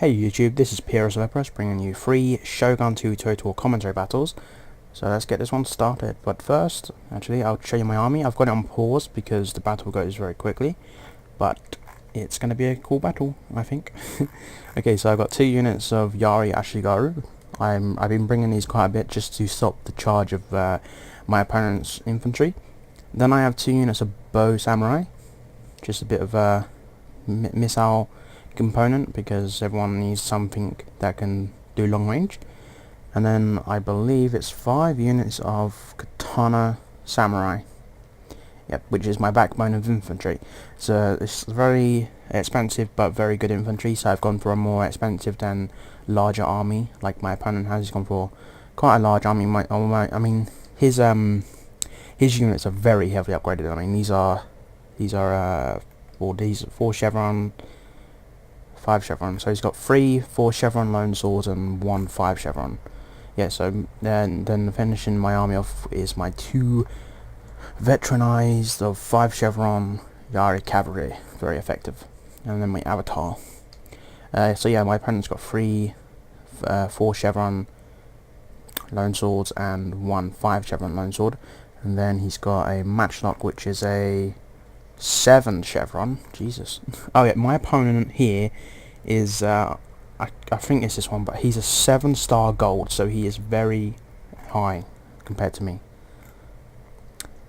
Hey YouTube, this is Pierce of Epirus bringing you 3 Shogun 2 Total commentary battles. So let's get this one started. But first, actually, I'll show you my army. I've got it on pause because the battle goes very quickly. But it's going to be a cool battle, I think. Okay, so I've got 2 units of Yari Ashigaru. I've been bringing these quite a bit just to stop the charge of my opponent's infantry. Then I have 2 units of Bow Samurai. Just a bit of a missile component because everyone needs something that can do long range. And then I believe it's 5 units of Katana Samurai. Yep, which is my backbone of infantry. So it's very expensive but very good infantry, so I've gone for a more expensive than larger army like my opponent has. He's gone for quite a large army. I mean his units are very heavily upgraded. I mean these are 4 chevron, 5 chevron, so he's got 3 4 chevron lone swords and 1 5 chevron. Yeah, so then finishing my army off is my 2 veteranized of 5 chevron Yari cavalry, very effective, and then my avatar. So yeah, my opponent's got 3 4 chevron lone swords and 1 5 chevron lone sword, and then he's got a matchlock which is a 7 chevron. Jesus. Oh yeah, my opponent here is I think it's this one, but he's a 7-star gold, so he is very high compared to me.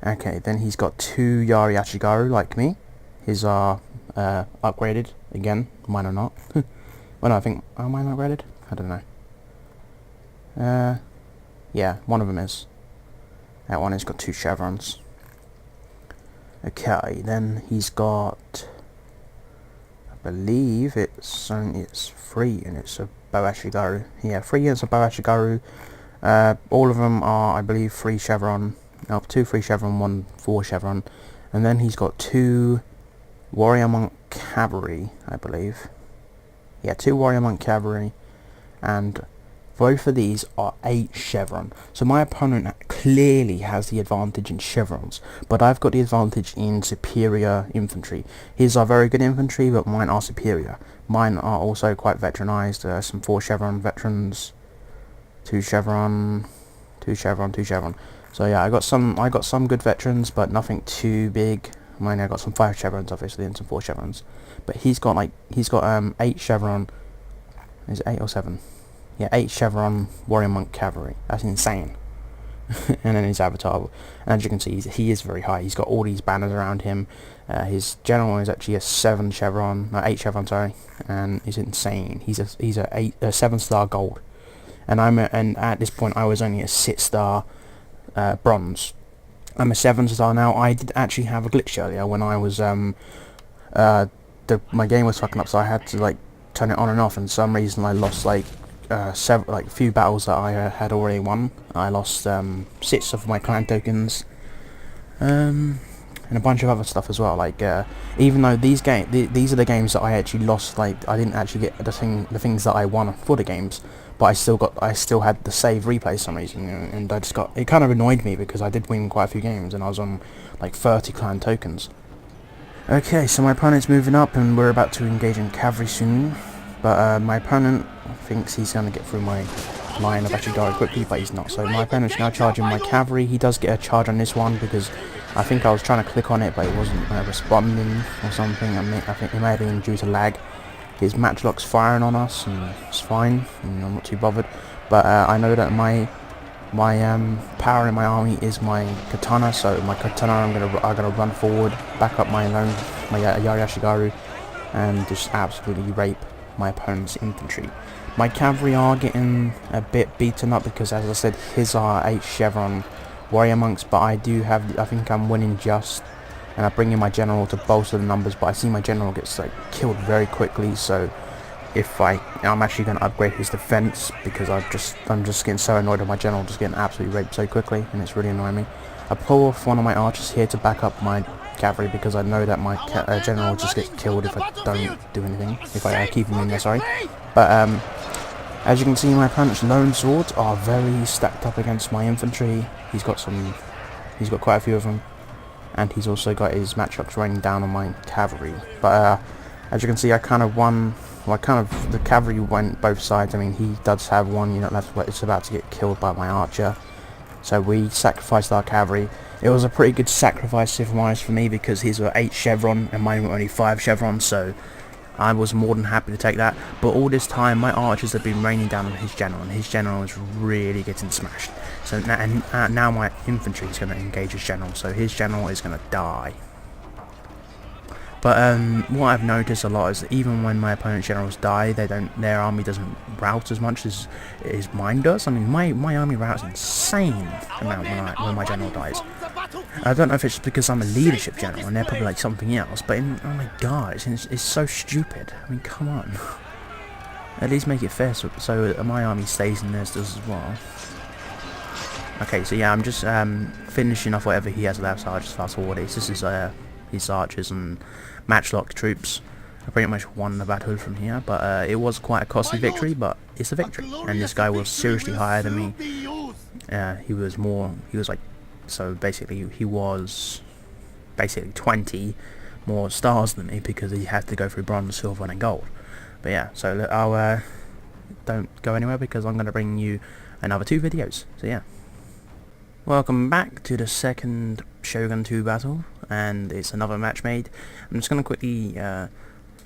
Okay, then he's got 2 Yari Ashigaru like me. His are upgraded again. Mine are not. Well, no, I think, are mine upgraded? I don't know. Yeah, one of them is. That one has got 2 chevrons. Okay, then he's got, I believe it's 3 units of Bow Ashigaru. Yeah, 3 units of Bow Ashigaru. All of them are, I believe, 3 chevron. No, 2 3 chevron, 1 4 chevron. And then he's got 2 Warrior Monk Cavalry, I believe. Yeah, 2 Warrior Monk Cavalry. And both of these are 8 chevron. So my opponent clearly has the advantage in chevrons, but I've got the advantage in superior infantry. His are very good infantry, but mine are superior. Mine are also quite veteranized. Some 4 chevron veterans, 2 chevron, 2 chevron, 2 chevron. So yeah, I got some good veterans, but nothing too big. Mine, I got some 5 chevrons obviously and some 4 chevrons. But he's got 8 chevron. Is it 8 or 7? Yeah, 8 chevron Warrior Monk Cavalry. That's insane. And then his avatar, and as you can see, he is very high. He's got all these banners around him. His general is actually a 8 chevron, sorry, and he's insane. He's a 7-star gold, and and at this point I was only a 6-star bronze. I'm a 7-star now. I did actually have a glitch earlier when I was my game was fucking up, so I had to like turn it on and off, and for some reason I lost like a few battles that I had already won. I lost 6 of my clan tokens, and a bunch of other stuff as well. Like even though these are the games that I actually lost, like I didn't actually get the things that I won for the games, but I still had the save replay for some reason, and it kind of annoyed me because I did win quite a few games and I was on like 30 clan tokens. Okay, so my opponent's moving up and we're about to engage in cavalry soon. But my opponent thinks he's going to get through my line of Ashigaru quickly, but he's not. So my opponent's now charging my cavalry. He does get a charge on this one because I think I was trying to click on it, but it wasn't responding or something. I think it may have been due to lag. His matchlock's firing on us, and it's fine. And I'm not too bothered. But I know that my power in my army is my katana. So my katana, I'm gonna run forward, back up my Yari Ashigaru, and just absolutely rape my opponent's infantry. My cavalry are getting a bit beaten up because, as I said, his are 8 chevron warrior monks, but I think I'm winning just, and I bring in my general to bolster the numbers, but I see my general gets like killed very quickly. So I'm actually going to upgrade his defense because I'm just getting so annoyed with my general just getting absolutely raped so quickly, and it's really annoying me. I pull off one of my archers here to back up my cavalry because I know that my general just gets killed if I don't do anything, if I keep him in there, sorry. But as you can see, my opponent's lone swords are very stacked up against my infantry. He's got quite a few of them, and he's also got his matchlocks raining down on my cavalry. But as you can see, I kind of won Well, the cavalry went both sides. I mean, he does have one unit left, but it's about to get killed by my archer. So we sacrificed our cavalry. It was a pretty good sacrifice, if I'm honest, for me, because his were 8 chevron and mine were only 5 chevron, so I was more than happy to take that. But all this time, my archers have been raining down on his general, and his general is really getting smashed. So now my infantry is going to engage his general, so his general is going to die. But what I've noticed a lot is that even when my opponent's generals die, their army doesn't rout as much as mine does. I mean, my army routs insane amount when my general dies. I don't know if it's because I'm a leadership general and they're probably like something else, but oh my god, it's so stupid. I mean, come on. At least make it fair so my army stays in theirs as well. Okay, so yeah, I'm just finishing off whatever he has left, so I'll just fast forward it. This is his archers and matchlock troops. I pretty much won the battle from here, but it was quite a costly victory, but it's a victory. And this guy was seriously higher than me. He was like, so basically he was 20 more stars than me because he had to go through bronze, silver and gold. But yeah, so look, I'll don't go anywhere because I'm going to bring you another 2 videos. So yeah. Welcome back to the second Shogun 2 battle, and it's another match made. I'm just going to quickly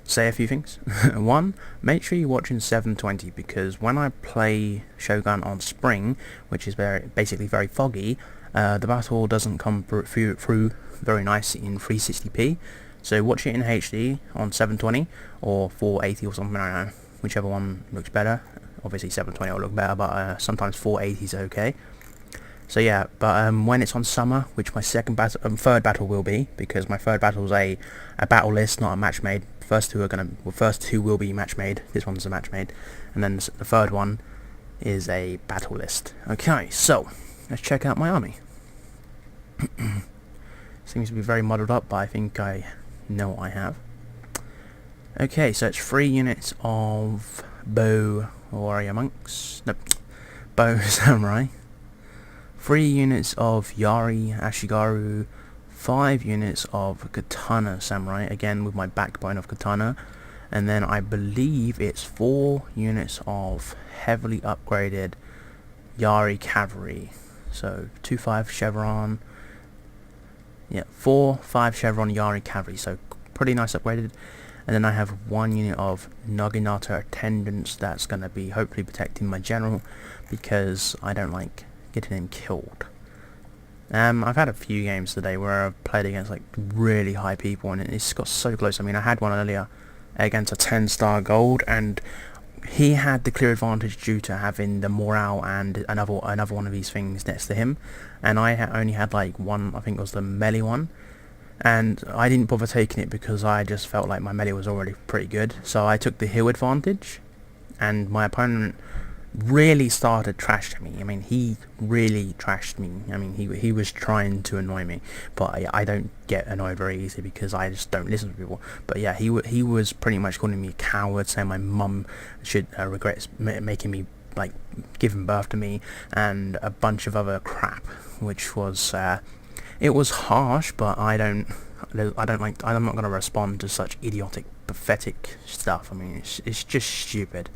say a few things. 1, make sure you're watching 720, because when I play Shogun on spring, which is basically very foggy, the battle doesn't come through very nice in 360p. So watch it in HD on 720 or 480 or something, I don't know, whichever one looks better. Obviously 720 will look better, but sometimes 480 is okay. So yeah, but when it's on summer, which my third battle will be, because my third battle is a battle list, not a match made. First two will be match made. This one's a match made, and then the third one is a battle list. Okay, so let's check out my army. Seems to be very muddled up, but I think I know what I have. Okay, so it's 3 units of bow warrior monks. Nope, bow samurai. 3 units of Yari Ashigaru, 5 units of Katana Samurai, again with my backbone of Katana, and then I believe it's 4 units of heavily upgraded Yari Cavalry. So 2 5 chevron, yeah, 4 5 chevron Yari Cavalry, so pretty nice upgraded. And then I have 1 unit of Naginata attendants that's going to be hopefully protecting my general, because I don't like getting him killed. I've had a few games today where I've played against like really high people and it's got so close. I mean, I had one earlier against a 10-star gold, and he had the clear advantage due to having the morale and another one of these things next to him, and I only had like one, I think it was the melee one, and I didn't bother taking it because I just felt like my melee was already pretty good. So I took the heal advantage, and my opponent really started trashing me. I mean, he really trashed me. I mean, he was trying to annoy me, but I don't get annoyed very easily because I just don't listen to people. But yeah, he was pretty much calling me a coward, saying my mum should regret making me, like, giving birth to me, and a bunch of other crap, which was it was harsh, but I'm not going to respond to such idiotic, pathetic stuff. I mean, it's just stupid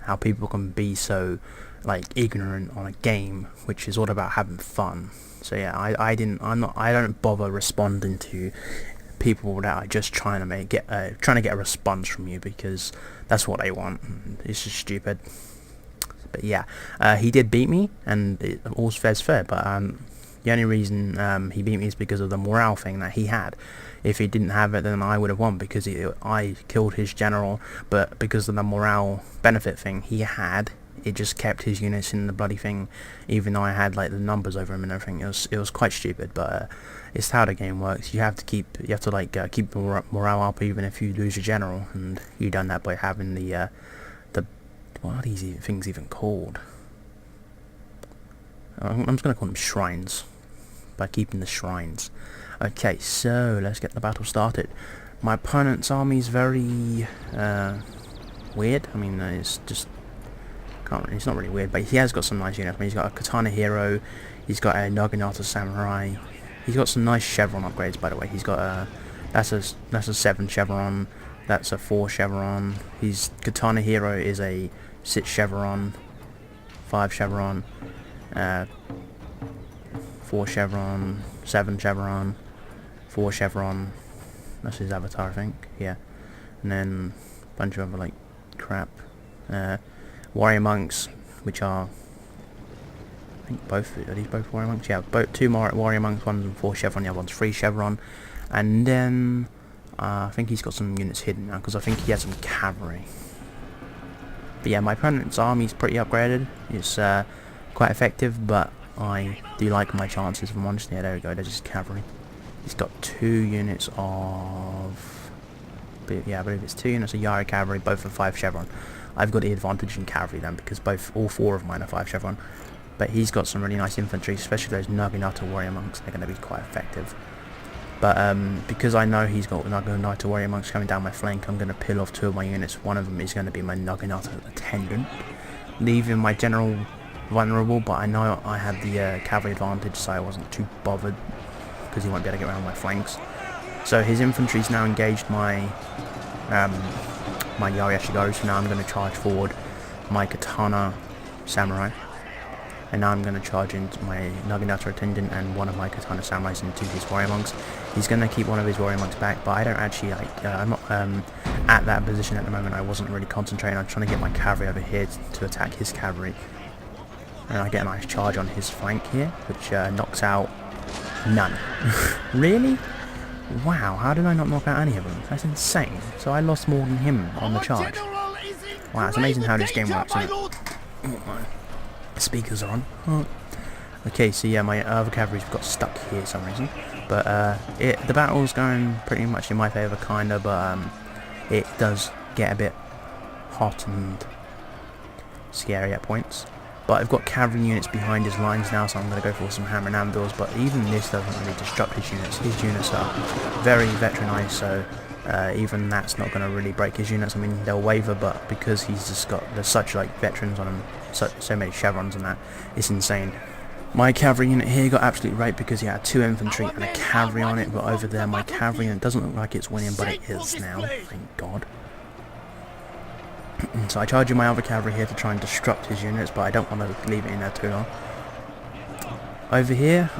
how people can be so like ignorant on a game which is all about having fun. So yeah, I don't bother responding to people that are just trying to get a response from you, because that's what they want. It's just stupid. But yeah, he did beat me, and all's fair. But the only reason he beat me is because of the morale thing that he had. If he didn't have it, then I would have won, because I killed his general, but because of the morale benefit thing he had, it just kept his units in the bloody thing, even though I had like the numbers over him and everything. It was quite stupid, but it's how the game works. You have to keep morale up even if you lose your general, and you done that by having the what are these things even called? I'm just gonna call them shrines, by keeping the shrines. Okay, so let's get the battle started. My opponent's army is very weird. I mean, it's not really weird, but he has got some nice units. I mean, he's got a Katana Hero, he's got a Naginata Samurai, he's got some nice chevron upgrades, by the way. He's got that's a 7 chevron, That's a 4 chevron. His katana hero is a 6 chevron, 5 chevron, 4 chevron, 7 chevron, 4 chevron. That's his avatar, I think. Yeah, and then a bunch of other like crap. Warrior monks, which are, I think both, are these both warrior monks? Yeah, both 2 more warrior monks. One's 4 chevron, the other one's 3 chevron, and then I think he's got some units hidden now because I think he has some cavalry. But yeah, my opponent's army's pretty upgraded. It's quite effective, but I do like my chances if I'm honest. Yeah, there we go, there's his cavalry. He's got 2 units of, yeah, I believe it's 2 units of Yari cavalry, both are 5 chevron. I've got the advantage in cavalry then because all 4 of mine are 5 chevron. But he's got some really nice infantry, especially those Naginata warrior monks. They're going to be quite effective. But because I know he's got Naginata warrior monks coming down my flank, I'm going to peel off 2 of my units. One of them is going to be my Naginata attendant, leaving my general vulnerable. But I know I had the cavalry advantage, so I wasn't too bothered because he won't be able to get around my flanks. So his infantry's now engaged my my Yari Ashigaru, so now I'm going to charge forward my Katana Samurai. And now I'm going to charge into my Naginata attendant and one of my Katana Samurais into his warrior monks. He's going to keep one of his warrior monks back, but I don't actually like, I'm not at that position at the moment. I wasn't really concentrating. I'm trying to get my cavalry over here to attack his cavalry. And I get a nice charge on his flank here, which knocks out none. Really? Wow, how did I not knock out any of them? That's insane. So I lost more than him on the charge. Wow, it's amazing how this game works, isn't it? Oh my. Speakers are on. Oh. Okay, so yeah, my other cavalry's got stuck here for some reason. But the battle's going pretty much in my favour, kinda, but it does get a bit hot and scary at points. But I've got cavalry units behind his lines now, so I'm going to go for some hammer and anvils. But even this doesn't really disrupt his units. His units are very veteranized, so even that's not going to really break his units. I mean, they'll waver, but because he's just got, there's such like veterans on him, so many chevrons and that, it's insane. My cavalry unit here got absolutely raped because he had 2 infantry and a cavalry on it, but over there my cavalry unit doesn't look like it's winning, but it is now, thank God. So I charge in my other cavalry here to try and disrupt his units, but I don't want to leave it in there too long. Over here,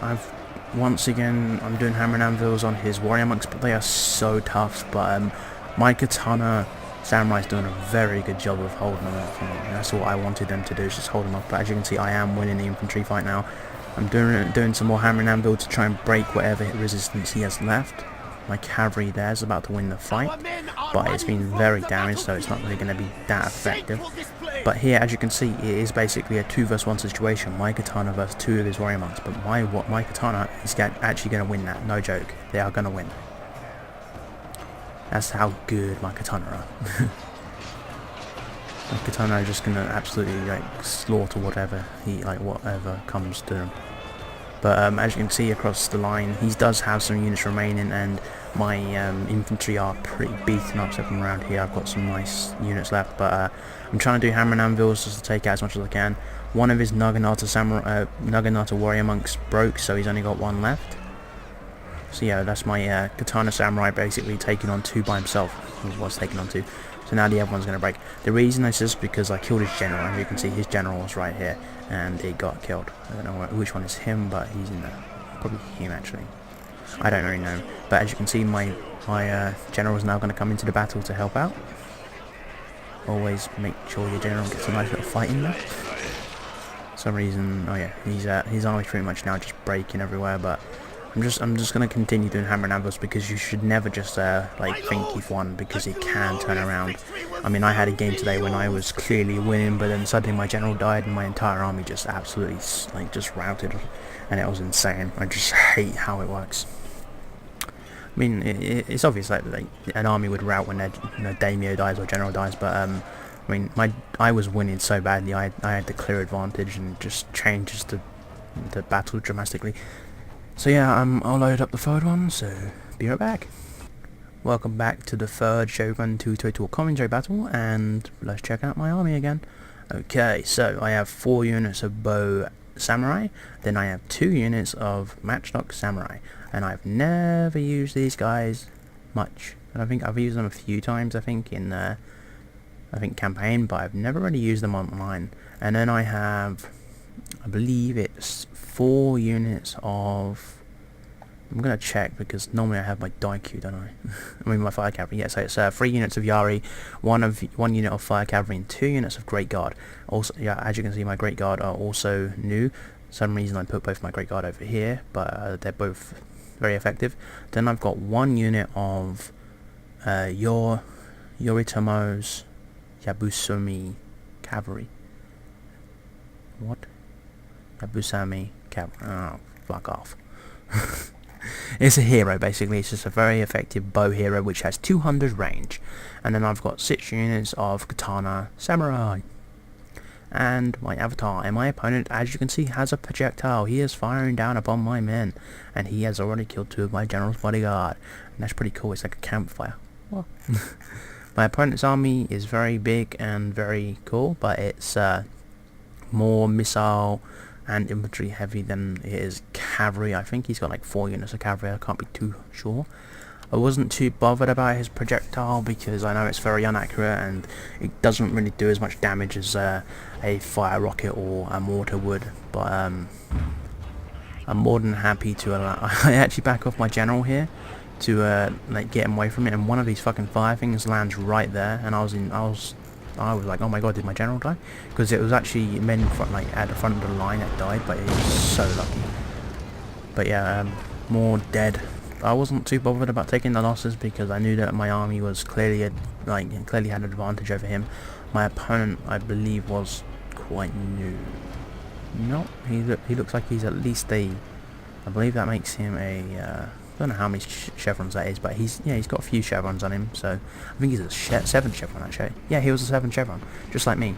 once again, I'm doing hammer and anvils on his warrior monks, but they are so tough. But my Katana Samurai's doing a very good job of holding them off, and that's what I wanted them to do, is just hold them off. But as you can see, I am winning the infantry fight now. I'm doing some more hammer and anvil to try and break whatever resistance he has left. My cavalry there is about to win the fight, but it's been very damaged, so it's not really going to be that effective. But here, as you can see, it is basically a 2 vs 1 situation. My Katana versus 2 of his warrior monks, but my Katana is actually going to win that. No joke, they are going to win. That's how good my Katana are. My Katana are just going to absolutely like slaughter whatever comes to them. But as you can see across the line, he does have some units remaining, and my infantry are pretty beaten up. So from around here, I've got some nice units left. But I'm trying to do hammer and anvils just to take out as much as I can. One of his Naginata warrior monks broke, so he's only got 1 left. So yeah, that's my Katana Samurai basically taking on 2 by himself. He was taking on 2. So now the other one's going to break. The reason is just because I killed his general. As you can see, his general was right here, and it got killed. I don't know which one is him, but he's in there. Probably him, actually. I don't really know. But as you can see, my general is now going to come into the battle to help out. Always make sure your general gets a nice little fight in there. For some reason, oh yeah, his army's pretty much now just breaking everywhere, but I'm just gonna continue doing hammer and anvils, because you should never just like think you've won, because it can turn around. I mean, I had a game today when I was clearly winning, but then suddenly my general died and my entire army just absolutely just routed, and it was insane. I just hate how it works. I mean, it's obvious like an army would rout when their daimyo dies or general dies, but I mean, I was winning so badly. I had the clear advantage, and it just changes the battle dramatically. So yeah, I'll load up the 3rd one, so be right back. Welcome back to the 3rd Shogun 2 Total commentary battle, and let's check out my army again. Okay, so I have 4 units of bow samurai, then I have 2 units of matchlock samurai, and I've never used these guys much. and I think I've used them a few times, I think, in campaign, but I've never really used them online. And then I have, I believe it's 4 units of, I'm gonna check because normally I have my Daikyu, don't I? I mean my fire cavalry. Yeah, so it's 3 units of Yari, 1 unit of fire cavalry, and 2 units of Great Guard. Also, yeah, as you can see, my Great Guard are also new. For some reason I put both my Great Guard over here, but they're both very effective. Then I've got 1 unit of Yoritomo's Yabusumi cavalry. What? Yabusami cavalry. Oh, fuck off. It's a hero, basically. It's just a very effective bow hero which has 200 range. And then I've got 6 units of Katana Samurai. And my avatar, and my opponent, as you can see, has a projectile. He is firing down upon my men, and he has already killed 2 of my general's bodyguard. And that's pretty cool. It's like a campfire. Well, my opponent's army is very big and very cool, but it's more missile and infantry heavy than it is cavalry. I think he's got like 4 units of cavalry. I can't be too sure. I wasn't too bothered about his projectile because I know it's very inaccurate and it doesn't really do as much damage as a fire rocket or a mortar would. But I'm more than happy to allow. I actually back off my general here to like get him away from it, and one of these fucking fire things lands right there, and I was like, oh my god, did my general die? Because it was actually men front, like at the front of the line that died, but it was so lucky. But yeah, more dead. I wasn't too bothered about taking the losses because I knew that my army was clearly had an advantage over him. My opponent, I believe, was quite new. No, he looks like he's at least I believe that makes him a. I don't know how many chevrons that is, but he's got a few chevrons on him, so I think he's a 7 chevron actually. Yeah, he was a 7 chevron, just like me.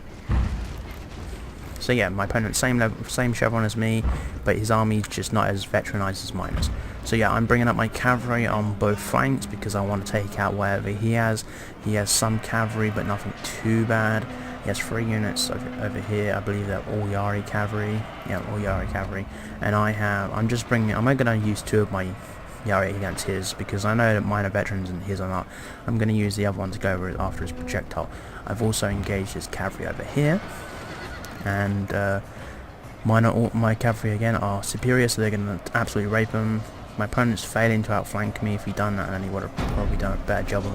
So yeah, my opponent same chevron as me, but his army's just not as veteranized as mine is. So yeah, I'm bringing up my cavalry on both flanks because I want to take out whatever he has. He has some cavalry, but nothing too bad. He has 3 units over here. I believe they're all Yari cavalry. Yeah, all Yari cavalry. And I'm going to use 2 of my Yari against his because I know that mine are veterans and his are not. I'm going to use the other one to go over after his projectile. I've also engaged his cavalry over here, and my cavalry again are superior, so they're going to absolutely rape him. My opponent's failing to outflank me. If he'd done that, then he would have probably done a better job of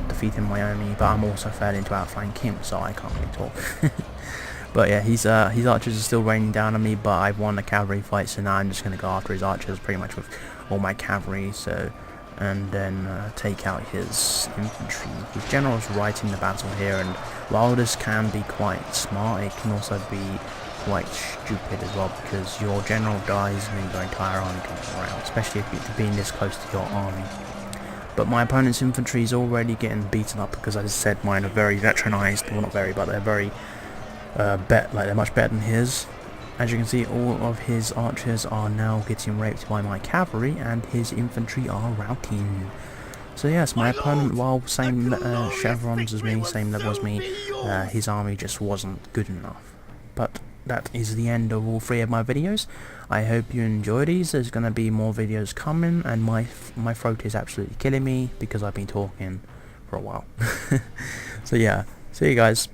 defeating my army, but I'm also failing to outflank him, so I can't really talk. But yeah, his archers are still raining down on me, but I've won the cavalry fight, so now I'm just going to go after his archers pretty much with all my cavalry, and then take out his infantry. His general's right in the battle here, and while this can be quite smart, it can also be quite stupid as well, because your general dies and then your entire army comes around, especially if you're being this close to your army. But my opponent's infantry is already getting beaten up because, as I said, mine are very veteranized. Well, not very, but they're very they're much better than his. As you can see, all of his archers are now getting raped by my cavalry, and his infantry are routing. So yes, my opponent, while same chevrons as me, same level as me, his army just wasn't good enough. But that is the end of all 3 of my videos. I hope you enjoy these. There's going to be more videos coming, and my throat is absolutely killing me because I've been talking for a while. So yeah, see you guys.